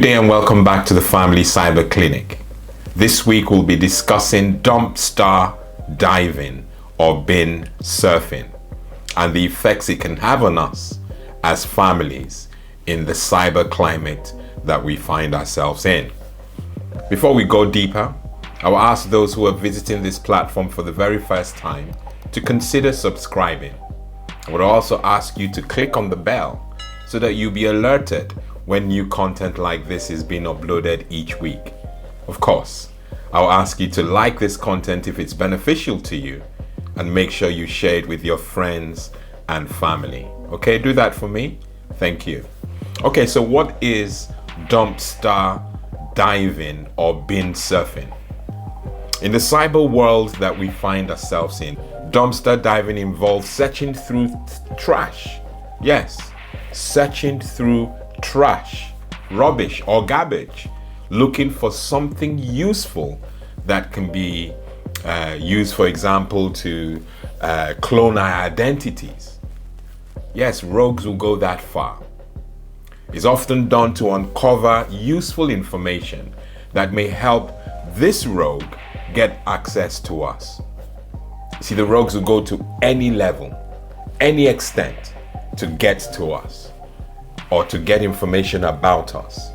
Good day and welcome back to the Family Cyber Clinic. This week we'll be discussing dumpster diving or bin surfing and the effects it can have on us as families in the cyber climate that we find ourselves in. Before we go deeper, I will ask those who are visiting this platform for the very first time to consider subscribing. I would also ask you to click on the bell so that you'll be alerted when new content like this is being uploaded each week. Of course, I'll ask you to like this content if it's beneficial to you and make sure you share it with your friends and family. Okay, do that for me. Thank you. Okay, so what is dumpster diving or bin surfing? In the cyber world that we find ourselves in, dumpster diving involves searching through trash. Yes, searching through trash, rubbish or garbage, looking for something useful that can be used, for example, to clone our identities. Yes, rogues will go that far. It's often done to uncover useful information that may help this rogue get access to us. See, the rogues will go to any level, any extent to get to us or to get information about us.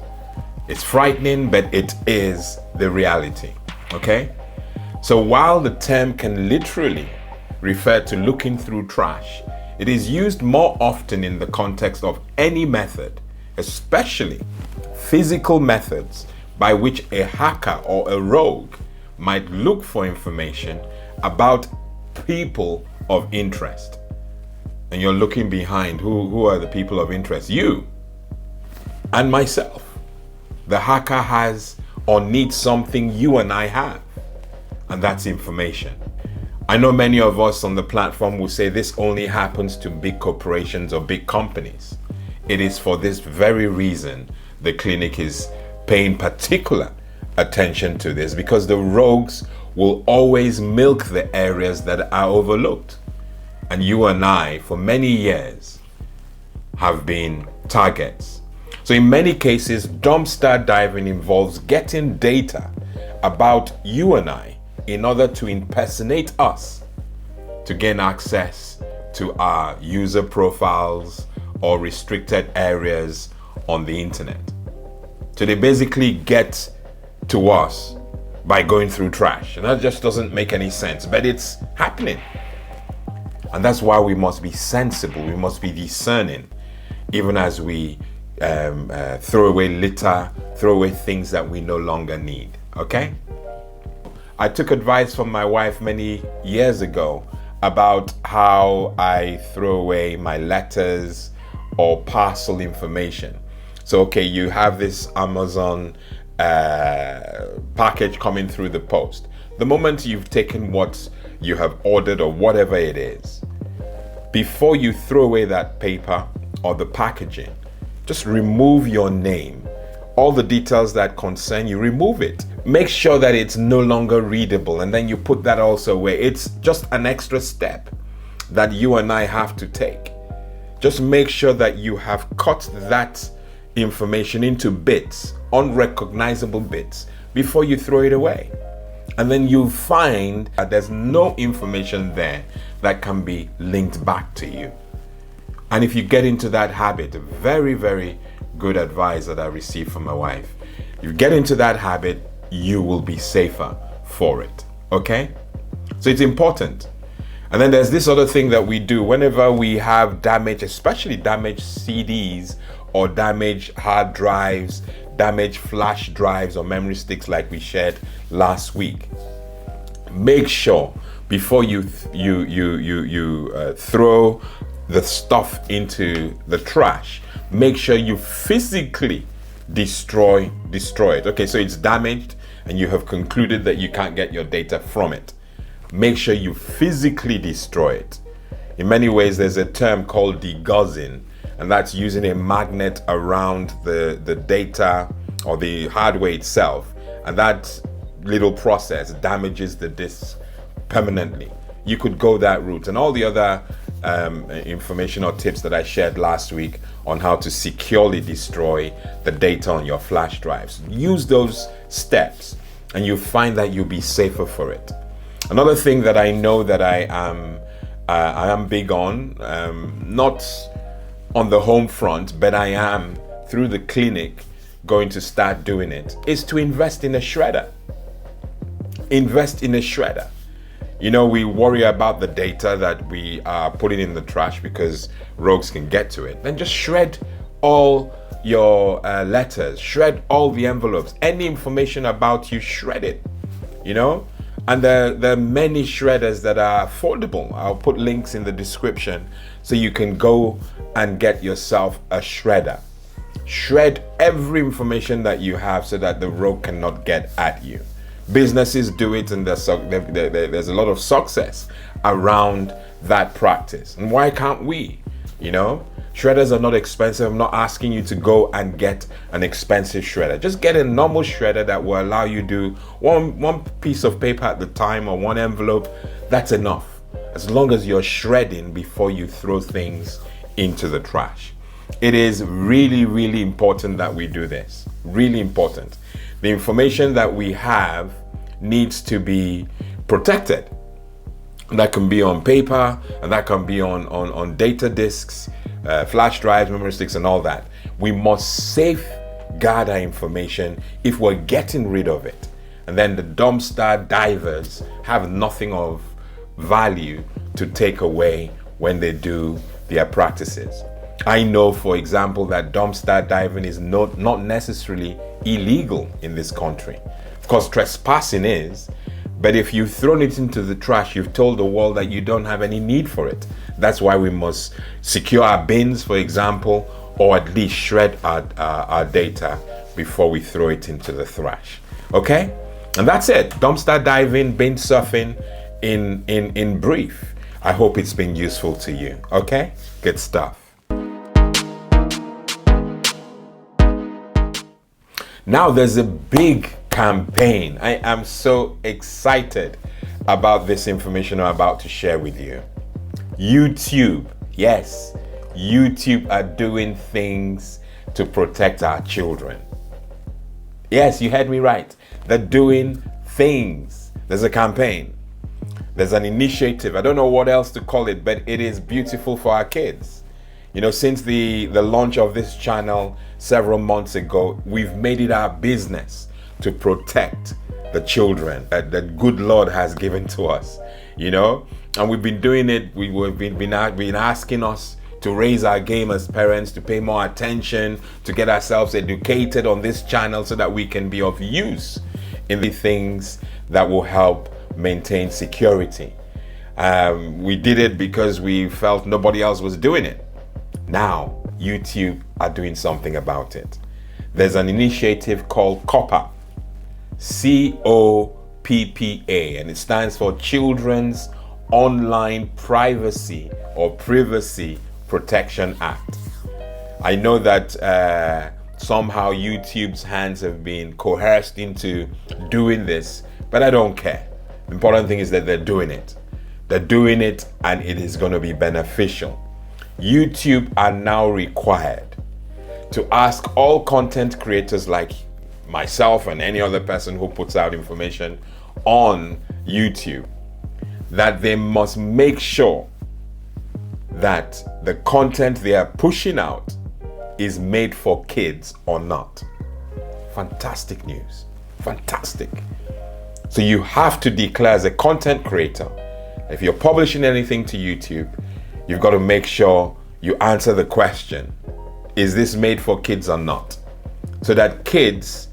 It's frightening, but it is the reality, okay? So while the term can literally refer to looking through trash, it is used more often in the context of any method, especially physical methods by which a hacker or a rogue might look for information about people of interest. And you're looking behind, who are the people of interest? You and myself. The hacker has or needs something you and I have, and that's information. I know many of us on the platform will say this only happens to big corporations or big companies. It is for this very reason the clinic is paying particular attention to this, because the rogues will always milk the areas that are overlooked. And you and I, for many years, have been targets. So in many cases, dumpster diving involves getting data about you and I in order to impersonate us, to gain access to our user profiles or restricted areas on the internet. So they basically get to us by going through trash. And that just doesn't make any sense, but it's happening. And that's why we must be sensible, we must be discerning, even as we throw away litter, throw away things that we no longer need, okay? I took advice from my wife many years ago about how I throw away my letters or parcel information. So, okay, you have this Amazon package coming through the post. The moment you've taken what you have ordered or whatever it is, before you throw away that paper or the packaging, just remove your name. All the details that concern you, remove it. Make sure that it's no longer readable, and then you put that also away. It's just an extra step that you and I have to take. Just make sure that you have cut that information into bits, unrecognizable bits, before you throw it away. And then you'll find that there's no information there that can be linked back to you. And if you get into that habit, a very, very good advice that I received from my wife, you get into that habit, you will be safer for it, okay? So it's important. And then there's this other thing that we do whenever we have damage, especially damaged CDs or damaged hard drives, damaged flash drives or memory sticks like we shared last week. Make sure before you throw the stuff into the trash, make sure you physically destroy it. Okay, so it's damaged and you have concluded that you can't get your data from it. Make sure you physically destroy it. In many ways, there's a term called degussing, and that's using a magnet around the data or the hardware itself, and that little process damages the disk permanently. you could go that route. And all the other information or tips that I shared last week on how to securely destroy the data on your flash drives. Use those steps and you'll find that you'll be safer for it. Another thing that I know that I am big on, not on the home front, but I am through the clinic going to start doing it, is to invest in a shredder. Invest in a shredder. You know, we worry about the data that we are putting in the trash because rogues can get to it. Then just shred all your letters, shred all the envelopes, any information about you, shred it, you know? And there are many shredders that are affordable. I'll put links in the description so you can go and get yourself a shredder. Shred every information that you have so that the rogue cannot get at you. Businesses do it, and there's a lot of success around that practice. And why can't we? You know, shredders are not expensive. I'm not asking you to go and get an expensive shredder. Just get a normal shredder that will allow you to do one piece of paper at the time or one envelope. That's enough. As long as you're shredding before you throw things into the trash. It is really, really important that we do this. Really important. The information that we have needs to be protected. That can be on paper, and that can be on data disks, flash drives, memory sticks, and all that. We must safeguard our information if we're getting rid of it. And then the dumpster divers have nothing of value to take away when they do their practices. I know, for example, that dumpster diving is not necessarily illegal in this country. Of course, trespassing is, but if you've thrown it into the trash, you've told the world that you don't have any need for it. That's why we must secure our bins, for example, or at least shred our data before we throw it into the trash. Okay? And that's it. Dumpster diving, bin surfing in brief. I hope it's been useful to you. Okay? Good stuff. Now there's a big campaign. I am so excited about this information I'm about to share with you. YouTube, yes, YouTube are doing things to protect our children. Yes, you heard me right. They're doing things. There's a campaign. There's an initiative. I don't know what else to call it, but it is beautiful for our kids. You know, since the launch of this channel several months ago, we've made it our business to protect the children that the good Lord has given to us, you know, and we've been doing it. We've been asking us to raise our game as parents, to pay more attention, to get ourselves educated on this channel so that we can be of use in the things that will help maintain security. We did it because we felt nobody else was doing it. Now, YouTube are doing something about it. There's an initiative called COPPA, COPPA, and it stands for Children's Online Privacy or Privacy Protection Act. I know that somehow YouTube's hands have been coerced into doing this, but I don't care. The important thing is that they're doing it. They're doing it, and it is going to be beneficial. YouTube are now required to ask all content creators like myself and any other person who puts out information on YouTube that they must make sure that the content they are pushing out is made for kids or not. Fantastic news. Fantastic. So you have to declare as a content creator, if you're publishing anything to YouTube, you've got to make sure you answer the question, is this made for kids or not? So that kids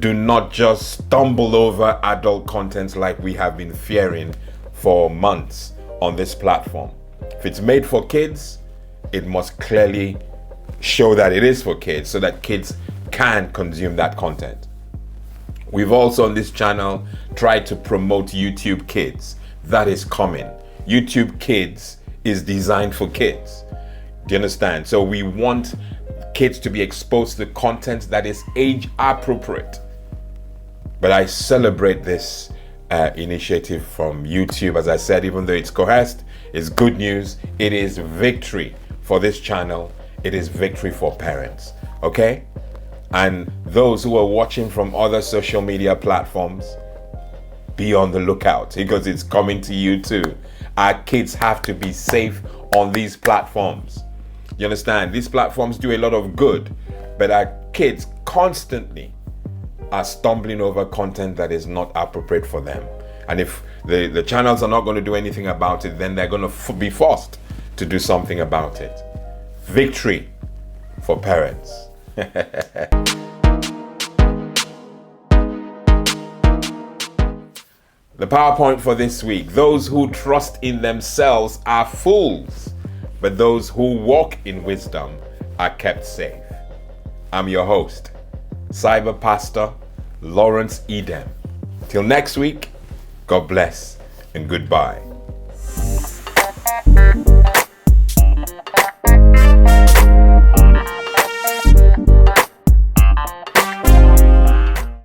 do not just stumble over adult content like we have been fearing for months on this platform. If it's made for kids, it must clearly show that it is for kids so that kids can consume that content. We've also on this channel tried to promote YouTube Kids. That is coming. YouTube Kids is designed for kids. Do you understand? So we want kids to be exposed to content that is age appropriate. But I celebrate this initiative from YouTube. As I said, even though it's coerced, it's good news. It is victory for this channel. It is victory for parents. Okay? And those who are watching from other social media platforms, be on the lookout because it's coming to you too. Our kids have to be safe on these platforms. You understand? These platforms do a lot of good, but our kids constantly are stumbling over content that is not appropriate for them. And if the channels are not going to do anything about it, then they're going to be forced to do something about it. Victory for parents. The PowerPoint for this week: those who trust in themselves are fools, but those who walk in wisdom are kept safe. I'm your host, Cyber Pastor Lawrence Edem. Till next week, God bless and goodbye.